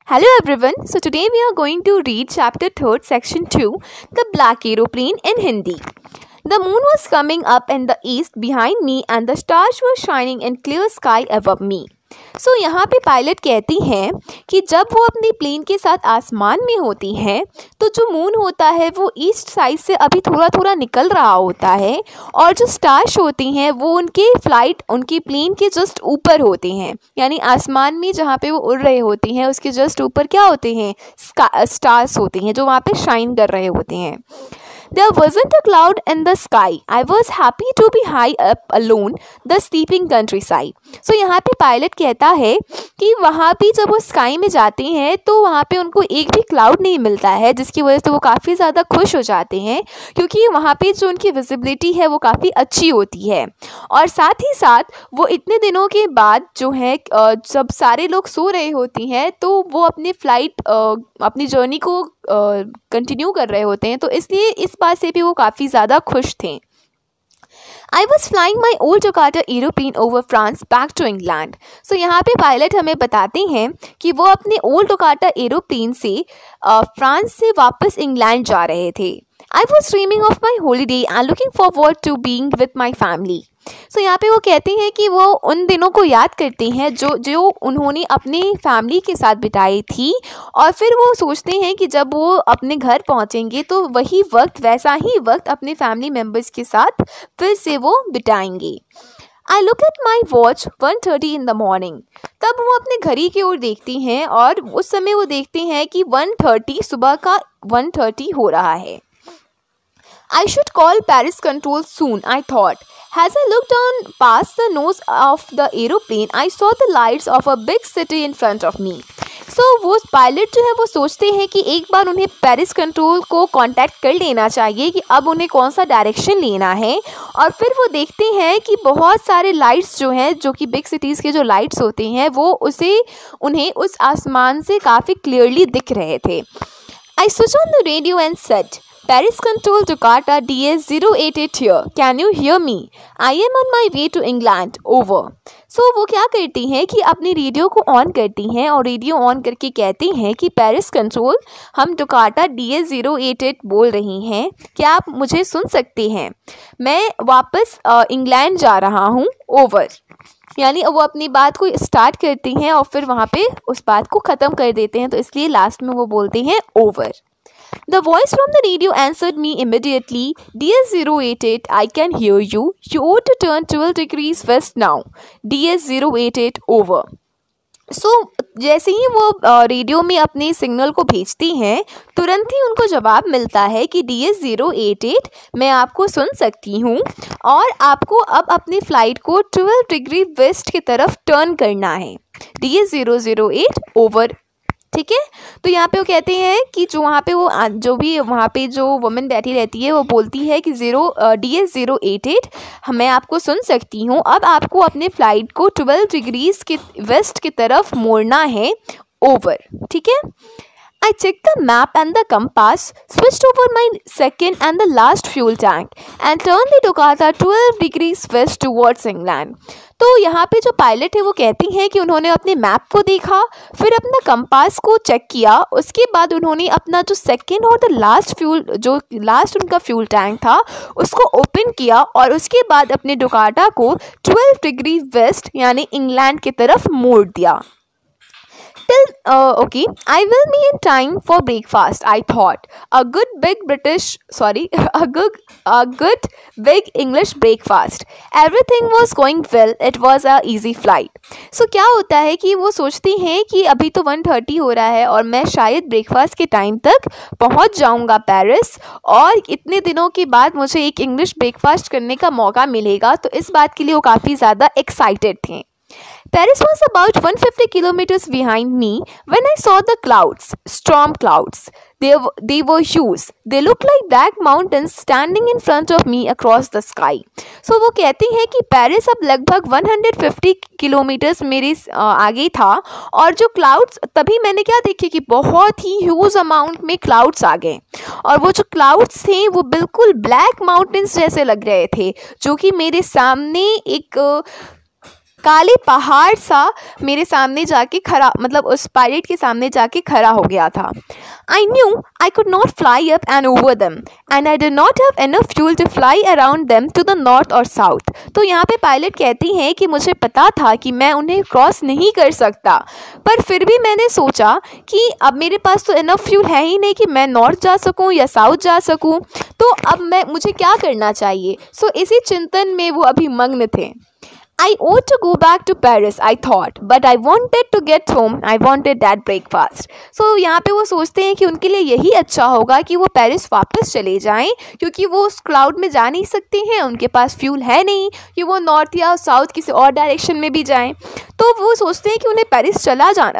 Hello everyone. So today we are going to read chapter 3, section 2, The Black Aeroplane in Hindi. The moon was coming up in the east behind me and the stars were shining in clear sky above me. So यहाँ पे pilot कहती हैं कि जब वो अपनी plane के साथ आसमान में होती हैं तो जो मून होता है वो ईस्ट साइड से अभी थोड़ा थोड़ा निकल रहा होता है और जो स्टार्स होती हैं वो उनकी प्लेन के जस्ट ऊपर होते हैं, यानी आसमान में जहाँ पे वो उड़ रहे होते हैं उसके जस्ट ऊपर क्या होते हैं, स्टार्स होते हैं जो वहाँ पे शाइन कर रहे होते हैं. There wasn't a cloud in the sky. I was happy to be high up alone, the sleeping countryside. So यहाँ पे पायलट कहता है कि वहाँ पे जब वो स्काई में जाते हैं तो वहाँ पे उनको एक भी क्लाउड नहीं मिलता है, जिसकी वजह से वो काफ़ी ज़्यादा खुश हो जाते हैं क्योंकि वहाँ पे जो उनकी विजिबिलिटी है वो काफ़ी अच्छी होती है. और साथ ही साथ वो इतने दिनों के बाद जो है जब सारे लोग सो रहे होती हैं तो वो अपनी जर्नी को कंटिन्यू कर रहे होते हैं, तो इसलिए इस बात से भी वो काफ़ी ज़्यादा खुश थे. I was flying my old Jakarta aeroplane over France back to England. So यहाँ पे पायलट हमें बताते हैं कि वो अपने ओल्ड जकार्ता एरोप्लेन से फ्रांस से वापस इंग्लैंड जा रहे थे. I was dreaming of my holiday and looking forward to being with my family. So यहाँ पे वो कहते हैं कि वो उन दिनों को याद करते हैं जो उन्होंने अपने फैमिली के साथ बिताई थी और फिर वो सोचते हैं कि जब वो अपने घर पहुँचेंगे तो वैसा ही वक्त अपने फैमिली मेम्बर्स के साथ फिर से वो बिताएंगे. I look at my watch 1:30 in the morning. तब वो अपने घड़ी की ओर देखती हैं और उस समय वो देखते हैं कि 1:30 सुबह का 1:30 हो रहा है. I should call Paris control soon, I thought. As I looked down past the nose of the aeroplane, I saw the lights of a big city in front of me. So वो pilot जो है वो सोचते हैं कि एक बार उन्हें Paris control को कांटेक्ट कर लेना चाहिए कि अब उन्हें कौन सा डायरेक्शन लेना है. और फिर वो देखते हैं कि बहुत सारे लाइट्स जो हैं, जो कि बिग सिटीज़ के जो लाइट्स होते हैं वो उन्हें उस आसमान से काफ़ी क्लियरली दिख रहे थे. I switched on the radio and said, Paris Control Jakarta DS088 here. Can you hear me? I am on my way to England. Over. So वो क्या करती हैं कि अपनी रेडियो को ऑन करती हैं और रेडियो ऑन करके कहती हैं कि पेरिस कंट्रोल, हम जकार्ता DS088 बोल रही हैं, क्या आप मुझे सुन सकते हैं? मैं वापस इंग्लैंड जा रहा हूँ. ओवर. यानी वो अपनी बात को स्टार्ट करती हैं और फिर वहाँ पे उस बात को ख़त्म कर देते हैं, तो इसलिए लास्ट में वो बोलते हैं over. The voice from the radio answered me immediately. DS088, I can hear you. You ought to turn 12 degrees west now. DS088 over. So जैसे ही वो रेडियो में अपने सिग्नल को भेजती हैं तुरंत ही उनको जवाब मिलता है कि DS088 मैं आपको सुन सकती हूँ और आपको अब अपनी फ़्लाइट को 12 डिग्री वेस्ट की तरफ टर्न करना है. DS008 over. ठीक है, तो यहाँ पे वो कहते हैं कि वहाँ पे जो वुमेन बैठी रहती है वो बोलती है कि DS088 मैं आपको सुन सकती हूँ, अब आपको अपने फ़्लाइट को 12 डिग्रीज के वेस्ट की तरफ मोड़ना है. ओवर. ठीक है. I checked the map and the compass, switched over my second and the last fuel tank and turned the Jakarta 12 degrees west towards England. तो यहाँ पे जो पायलट है वो कहती हैं कि उन्होंने अपने मैप को देखा, फिर अपना कंपास को चेक किया, उसके बाद उन्होंने अपना जो सेकंड और लास्ट उनका फ्यूल टैंक था उसको ओपन किया और उसके बाद अपने जकार्ता को 12 डिग्री वेस्ट यानी इंग्लैंड की तरफ मोड़ दिया. Okay, I will be in time for breakfast, I thought. A good big English breakfast. Everything was going well. It was a easy flight. So क्या होता है कि वो सोचती हैं कि अभी तो 1:30 हो रहा है और मैं शायद ब्रेकफास्ट के टाइम तक पहुंच जाऊंगा पेरिस और इतने दिनों के बाद मुझे एक इंग्लिश ब्रेकफास्ट करने का मौका मिलेगा, तो इस बात के लिए वो काफ़ी ज़्यादा एक्साइटेड थे. Paris was about 150 kilometers behind me when I saw the clouds, storm clouds. They were huge. They looked like black mountains standing in front of me across the sky. So वो कहती हैं कि Paris अब लगभग 150 kilometres मेरे आगे था और जो क्लाउड्स तभी मैंने क्या देखे कि बहुत ही ह्यूज अमाउंट में क्लाउड्स आ गए और वो जो क्लाउड्स थे वो बिल्कुल ब्लैक माउंटेन्स जैसे लग रहे थे जो कि मेरे सामने एक काले पहाड़ सा मेरे सामने जाके खड़ा, मतलब उस पायलट के सामने जाके खड़ा हो गया था। I knew I could not fly up and over them, and I did not have enough fuel to fly around them to the north or south. तो यहाँ पे पायलट कहती हैं कि मुझे पता था कि मैं उन्हें क्रॉस नहीं कर सकता, पर फिर भी मैंने सोचा कि अब मेरे पास तो इनफ फ्यूल है ही नहीं कि मैं नॉर्थ जा सकूँ या साउथ जा सकूँ, तो अब मुझे क्या करना चाहिए। सो इसी चिंतन में वो अभी मग्न थे। I ought to go back to Paris, I thought, but I wanted to get home. I wanted that breakfast. So यहाँ पे वो सोचते हैं कि उनके लिए यही अच्छा होगा कि वो पेरिस वापस चले जाएं, क्योंकि वो उस क्लाउड में जा नहीं सकते हैं, उनके पास फ्यूल है नहीं कि वो नॉर्थ या साउथ किसी और डायरेक्शन में भी जाएं। तो वो सोचते हैं कि उन्हें पेरिस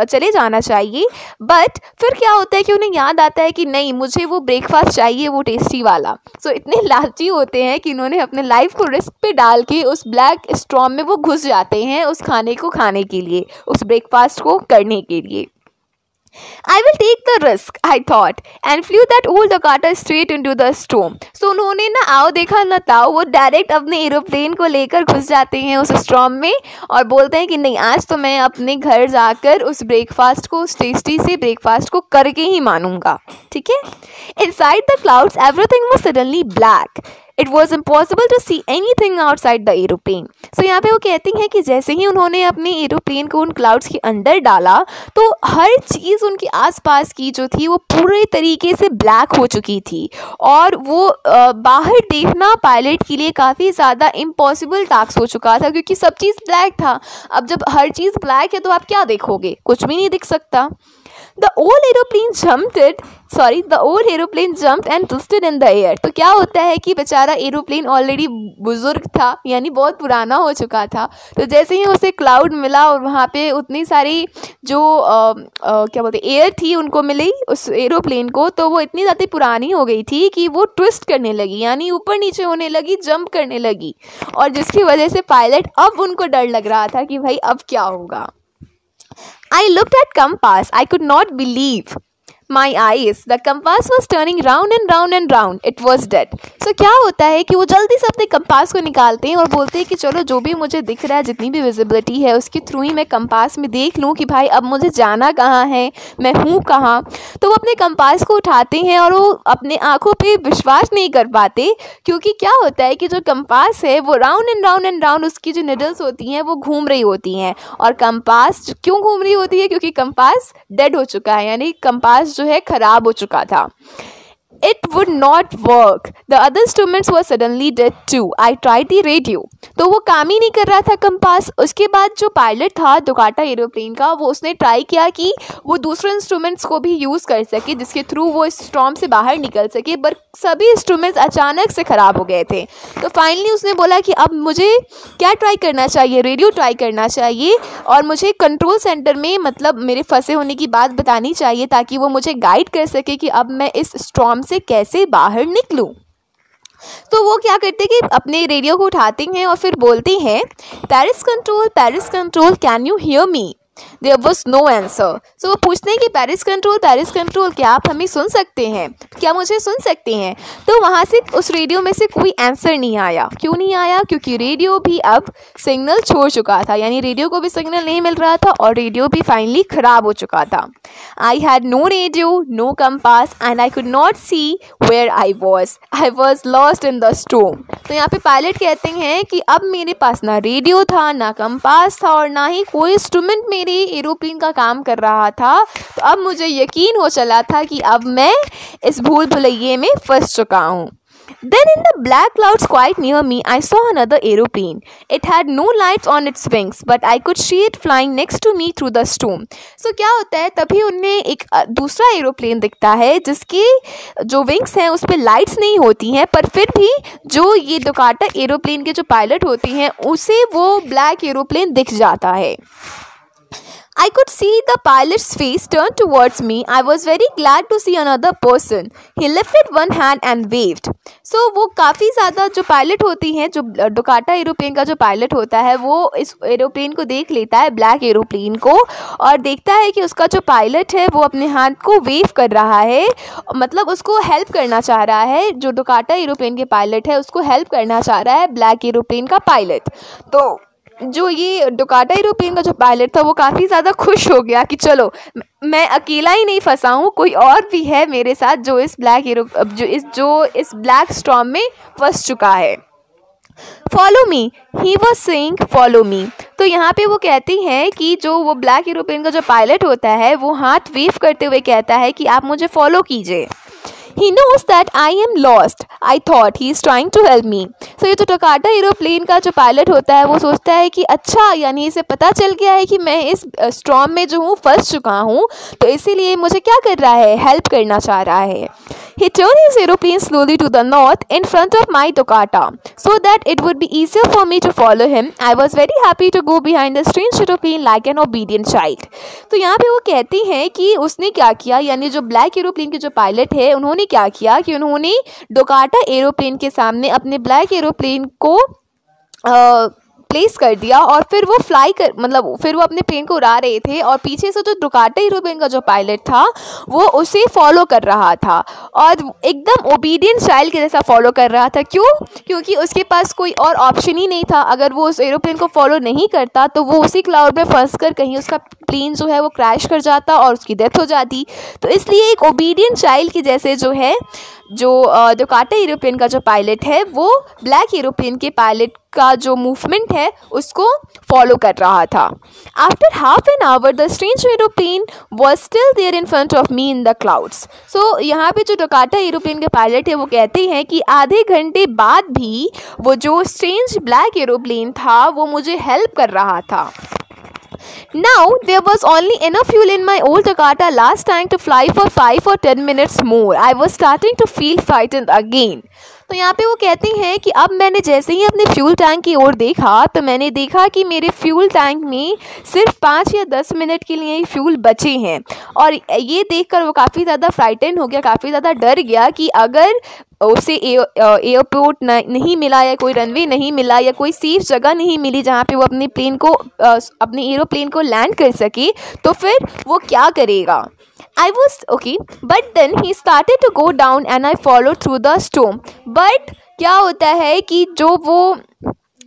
चले जाना चाहिए। बट फिर क्या होता है कि उन्हें याद आता है कि नहीं, मुझे वो ब्रेकफास्ट चाहिए, वो टेस्टी वाला। सो इतने लालची होते हैं कि इन्होंने अपने लाइफ को रिस्क पे डाल के उस ब्लैक स्टॉर्म में वो घुस जाते हैं उस खाने को खाने के लिए, उस ब्रेकफास्ट को करने के लिए। I will take the risk, I thought, and flew that old Dakota straight into the storm. So उन्होंने ना आओ देखा ना ताओ, वो डायरेक्ट अपने एरोप्लेन को लेकर घुस जाते हैं उस स्टॉर्म में और बोलते हैं कि नहीं, आज तो मैं अपने घर जाकर उस ब्रेकफास्ट को, उस टेस्टी से ब्रेकफास्ट को करके ही मानूंगा। ठीक है। Inside the clouds, everything was suddenly black. It was impossible to see anything outside the aeroplane. So यहाँ पे वो कहती हैं कि जैसे ही उन्होंने अपने एरोप्लेन को उन क्लाउड्स के अंदर डाला तो हर चीज़ उनके आसपास की जो थी वो पूरे तरीके से ब्लैक हो चुकी थी और वो बाहर देखना पायलट के लिए काफ़ी ज़्यादा इम्पॉसिबल टास्क हो चुका था, क्योंकि सब चीज़ ब्लैक था। अब जब हर चीज़ ब्लैक है तो आप क्या देखोगे, कुछ भी नहीं दिख सकता। The old aeroplane jumped and twisted in the air. तो क्या होता है कि बेचारा एरोप्लेन ऑलरेडी बुजुर्ग था, यानी बहुत पुराना हो चुका था। तो जैसे ही उसे क्लाउड मिला और वहाँ पे उतनी सारी जो क्या बोलते एयर थी उनको मिली उस एरोप्लेन को, तो वो इतनी ज़्यादा पुरानी हो गई थी कि वो ट्विस्ट करने लगी, यानी ऊपर नीचे होने लगी, जंप करने लगी, और जिसकी वजह से पायलट अब उनको डर लग रहा था कि भाई अब क्या होगा। I looked at compass. I could not believe my eyes. The compass was turning round and round and round. It was dead. So क्या होता है कि वो जल्दी से अपने कंपास को निकालते हैं और बोलते हैं कि चलो जो भी मुझे दिख रहा है, जितनी भी विजिबिलिटी है उसके थ्रू ही मैं कंपास में देख लूँ कि भाई अब मुझे जाना कहाँ है, मैं हूँ कहाँ। तो वो अपने कंपास को उठाते हैं और वो अपने आँखों पे विश्वास नहीं कर पाते, क्योंकि क्या होता है कि जो कंपास है वो round and round and round उसकी जो निडल्स होती हैं वो घूम रही होती हैं। और कंपास क्यों घूम रही होती है, क्योंकि कंपास डेड हो चुका है, यानी कंपास जो है खराब हो चुका था। It would not work. The other instruments were suddenly dead too. I tried the radio. तो वो काम ही नहीं कर रहा था कंपास। उसके बाद जो पायलट था डोकाटा एरोप्लेन का, वो उसने ट्राई किया कि वो दूसरे इंस्ट्रूमेंट्स को भी यूज़ कर सके जिसके थ्रू वो इस स्टॉर्म से बाहर निकल सके, पर सभी इंस्ट्रूमेंट्स अचानक से ख़राब हो गए थे। तो फाइनली उसने बोला कि अब मुझे क्या ट्राई करना चाहिए, रेडियो ट्राई करना चाहिए और मुझे कंट्रोल सेंटर में, मतलब मेरे फंसे होने की बात बतानी चाहिए ताकि वो मुझे गाइड कर सके कि अब मैं इस स्टॉर्म से कैसे बाहर निकलूं। तो वो क्या करते कि अपने रेडियो को उठाते हैं और फिर बोलते हैं, Paris control, can you hear me? There was no answer. So वो पूछते हैं कि पेरिस कंट्रोल, क्या आप हमें सुन सकते हैं, क्या मुझे सुन सकते हैं? तो वहाँ से उस रेडियो में से कोई आंसर नहीं आया। क्यों नहीं आया? क्योंकि रेडियो भी अब सिग्नल छोड़ चुका था, यानी रेडियो को भी सिग्नल नहीं मिल रहा था और रेडियो भी फाइनली ख़राब हो चुका था। I had no radio, no compass and I could not see where I was. I was lost in the storm. तो यहाँ पे पायलट कहते हैं कि अब मेरे पास ना रेडियो था, ना कंपास था और ना ही कोई इंस्ट्रूमेंट मेरे एरोप्लेन का काम कर रहा था। तो अब मुझे यकीन हो चला था कि अब मैं इस भूल भुलैये में फंस चुका हूँ। Then in the black clouds quite near me, I saw another aeroplane. It had no lights on its wings, but I could see it flying next to me through the storm. So क्या होता है, तभी उन्हें एक दूसरा aeroplane दिखता है जिसकी जो विंग्स हैं उस पर लाइट्स नहीं होती हैं, पर फिर भी जो ये डोकाटा एरोप्लेन के जो पायलट होती हैं उसे वो ब्लैक एरोप्लेन दिख जाता है। I could see the pilot's face turn towards me. I was very glad to see another person. He lifted one hand and waved. So वो काफ़ी ज़्यादा जो पायलट होती हैं, जो डोकाटा एरोप्लेन का जो पायलट होता है वो इस एरोप्लेन को देख लेता है, ब्लैक एरोप्लेन को, और देखता है कि उसका जो पायलट है वो अपने हाथ को वेव कर रहा है, मतलब उसको हेल्प करना चाह रहा है। जो डोकाटा एरोप्लेन के पायलट है उसको हेल्प करना चाह रहा है ब्लैक एरोप्लेन का पायलट। तो जो ये डोकाटा एरोप्लेन का जो पायलट था वो काफ़ी ज़्यादा खुश हो गया कि चलो मैं अकेला ही नहीं फंसा हूँ, कोई और भी है मेरे साथ जो इस ब्लैक स्टॉर्म में फंस चुका है। Follow me, he was saying follow me. तो यहाँ पे वो कहती हैं कि जो वो ब्लैक एरोप्लेन का जो पायलट होता है वो हाथ वेव करते हुए कहता है कि आप मुझे फॉलो कीजिए। He knows that I am lost. I thought he is trying to help me. So ये जो डोकाटा एरोप्लेन का जो पायलट होता है वो सोचता है कि अच्छा, यानी इसे पता चल गया है कि मैं इस स्टॉर्म में जो हूँ फंस चुका हूँ, तो इसीलिए मुझे क्या कर रहा है, हेल्प करना चाह रहा है। He turned his aeroplane slowly to the north in front of my Dokata so that it would be easier for me to follow him. I was very happy to go behind the strange aeroplane like an obedient child. तो यहाँ पे वो कहती हैं कि उसने क्या किया, यानी जो ब्लैक एरोप्लेन के जो पायलट है उन्होंने क्या किया कि उन्होंने डोकाटा एरोप्लेन के सामने अपने ब्लैक एरोप्लेन को प्लेस कर दिया और फिर वो फिर वो अपने प्लेन को उड़ा रहे थे और पीछे से जो डोकाटा एरोप्लेन का जो पायलट था वो उसे फॉलो कर रहा था और एकदम ओबीडियंट चाइल्ड के जैसा फॉलो कर रहा था। क्यों? क्योंकि उसके पास कोई और ऑप्शन ही नहीं था। अगर वो उस एरोप्लेन को फॉलो नहीं करता तो वो उसी क्लाउड में फंस कर कहीं उसका प्लेन जो है वो क्रैश कर जाता और उसकी डेथ हो जाती। तो इसलिए एक ओबीडियंट चाइल्ड के जैसे जो है जो डोकाटा एरोप्लेन का जो पायलट है वो ब्लैक एरोप्लेन के पायलट का जो मूवमेंट है उसको फॉलो कर रहा था। After half an hour the strange aeroplane was still there in front of me in the clouds. So यहाँ पे जो डोकाटा एरोप्लेन के पायलट है वो कहते हैं कि आधे घंटे बाद भी वो जो स्ट्रेंज ब्लैक एरोप्लेन था वो मुझे हेल्प कर रहा था। Now there was only enough fuel in my old Dokata last tank to fly for 5 or 10 minutes more. I was starting to feel frightened again. तो यहाँ पे वो कहती हैं कि अब मैंने जैसे ही अपने फ्यूल टैंक की ओर देखा तो मैंने देखा कि मेरे फ्यूल टैंक में सिर्फ 5 या 10 मिनट के लिए फ्यूल बचे हैं और ये देखकर वो काफ़ी ज़्यादा फ्राइटन हो गया, काफ़ी ज़्यादा डर गया कि अगर उसे एयरपोर्ट नहीं मिला या कोई रनवे नहीं मिला या कोई सेफ जगह नहीं मिली जहाँ पे वो अपने एरोप्लेन को लैंड कर सके तो फिर वो क्या करेगा। I was okay, but then he started to go down and I followed through the storm. But क्या होता है कि जो वो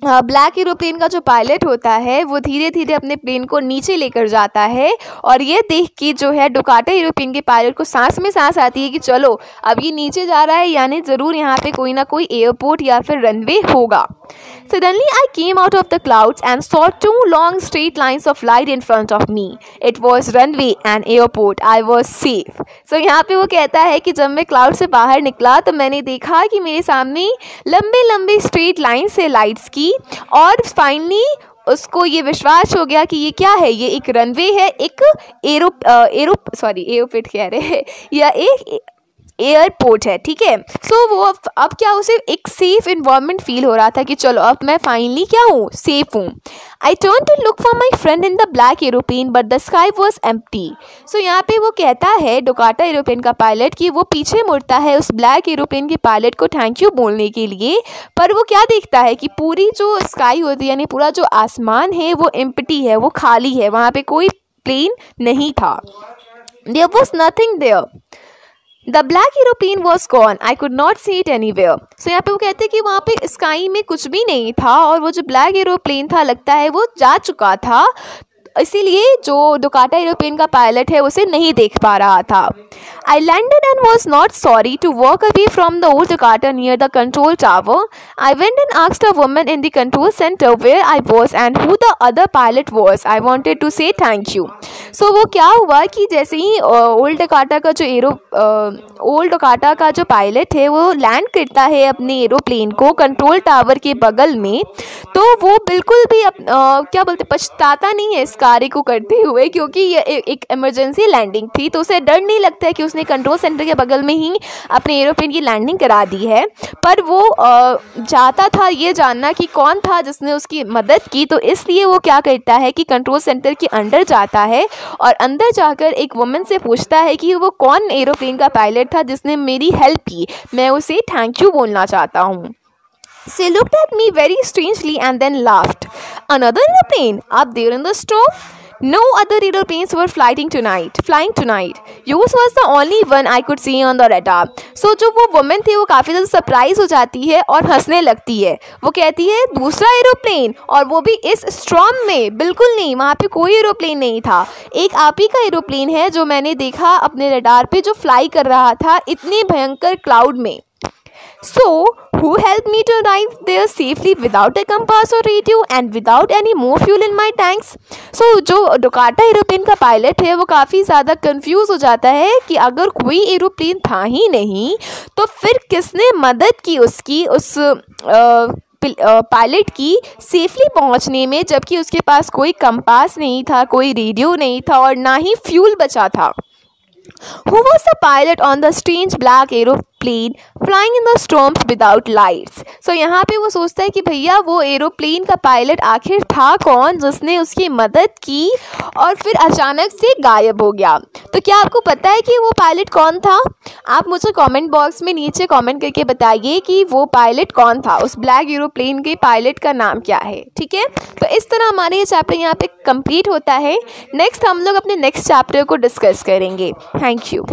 ब्लैक एरोप्लेन का जो पायलट होता है वो धीरे धीरे अपने प्लेन को नीचे लेकर जाता है और ये देख के जो है डोकाटा एरोप्लेन के पायलट को सांस में सांस आती है कि चलो अब ये नीचे जा रहा है यानी ज़रूर यहाँ पे कोई ना कोई एयरपोर्ट या फिर रनवे होगा। Suddenly I came out of the clouds and saw 2 long straight lines of light in front of me. It was runway and airport. I was safe. So यहाँ पे वो कहता है कि जब मैं क्लाउड से बाहर निकला तो मैंने देखा कि मेरे सामने लंबे लंबे स्ट्रेट लाइन्स है लाइट्स की और फाइनली उसको ये विश्वास हो गया कि ये क्या है, ये एक रनवे है, एक एयरपोर्ट कह रहे हैं या एक एयरपोर्ट है, ठीक है। सो वो अब क्या उसे एक सेफ इन्वायरमेंट फील हो रहा था कि चलो अब मैं फाइनली क्या हूँ, सेफ हूँ। I turn to look for my friend in the black aeroplane but the sky was empty. So यहाँ पे वो कहता है डोकाटा एरोप्लेन का पायलट कि वो पीछे मुड़ता है उस ब्लैक एरोप्लेन के पायलट को थैंक यू बोलने के लिए, पर वो क्या देखता है कि पूरी जो स्काई होती है यानी पूरा जो आसमान है वो एम्प्टी है, वो खाली है, वहाँ पे कोई प्लेन नहीं था। There was nothing there. The black aeroplane was gone. I could not see it anywhere. So यहाँ पे वो कहते हैं कि वहाँ पे स्काई में कुछ भी नहीं था और वो जो ब्लैक एरोप्लेन था लगता है वो जा चुका था, इसीलिए जो डोकाटा एरोप्लेन का पायलट है उसे नहीं देख पा रहा था। I landed and was not sorry to walk away from the old Dokata near the control tower. I went and asked a woman in the control center where I was and who the other pilot was. I wanted to say thank you. So वो क्या हुआ कि जैसे ही old डोकाटा का जो pilot है वो land करता है अपने एरोप्लेन को कंट्रोल टावर के बगल में, तो वो बिल्कुल भी क्या बोलते पछताता नहीं है इस कार्य को करते हुए, क्योंकि ये एक इमरजेंसी लैंडिंग थी तो उसे डर नहीं लगता है कि उसने कंट्रोल सेंटर के बगल में ही अपने एरोप्लेन की लैंडिंग करा दी है। पर वो चाहता था ये जानना कि कौन था जिसने उसकी मदद की, तो इसलिए वो क्या करता है कि कंट्रोल सेंटर के अंदर जाता है और अंदर जाकर एक वुमन से पूछता है कि वो कौन एरोप्लेन का पायलट था जिसने मेरी हेल्प की, मैं उसे थैंक यू बोलना चाहता हूँ। She looked at me very strangely and then laughed. Another airplane up there in the storm? No other aeroplanes were flying tonight. Yours was the only one I could see on the radar. So जो वो women थी वो काफ़ी ज़्यादा surprise हो जाती है और हंसने लगती है। वो कहती है दूसरा एरोप्लेन, और वो भी इस स्टॉर्म में। बिल्कुल नहीं, वहाँ पे कोई एरोप्लेन नहीं था। एक आप ही का एरोप्लेन है जो मैंने देखा अपने रडार पे, जो फ्लाई कर रहा था इतने भयंकर क्लाउड में। So, who helped me to arrive there safely without a compass or radio and without any more fuel in my tanks? So, जो डोकाटा एरोप्लेन का पायलट है वो काफ़ी ज़्यादा कंफ्यूज हो जाता है कि अगर कोई एरोप्लेन था ही नहीं तो फिर किसने मदद की उसकी, उस पायलट की सेफली पहुंचने में, जबकि उसके पास कोई कंपास नहीं था, कोई रेडियो नहीं था और ना ही फ्यूल बचा था। Who was the pilot on the strange black aeroplane flying in the storms without lights? So यहाँ पे वो सोचता है कि भैया वो एरोप्लेन का पायलट आखिर था कौन जिसने उसकी मदद की और फिर अचानक से गायब हो गया। तो क्या आपको पता है कि वो पायलट कौन था? आप मुझे कमेंट बॉक्स में नीचे कमेंट करके बताइए कि वो पायलट कौन था, उस ब्लैक एरोप्लेन के पायलट का नाम क्या है। ठीक है, तो इस तरह हमारे ये चैप्टर यहाँ पे कंप्लीट होता है। नेक्स्ट हम लोग अपने नेक्स्ट चैप्टर को डिस्कस करेंगे। Thank you.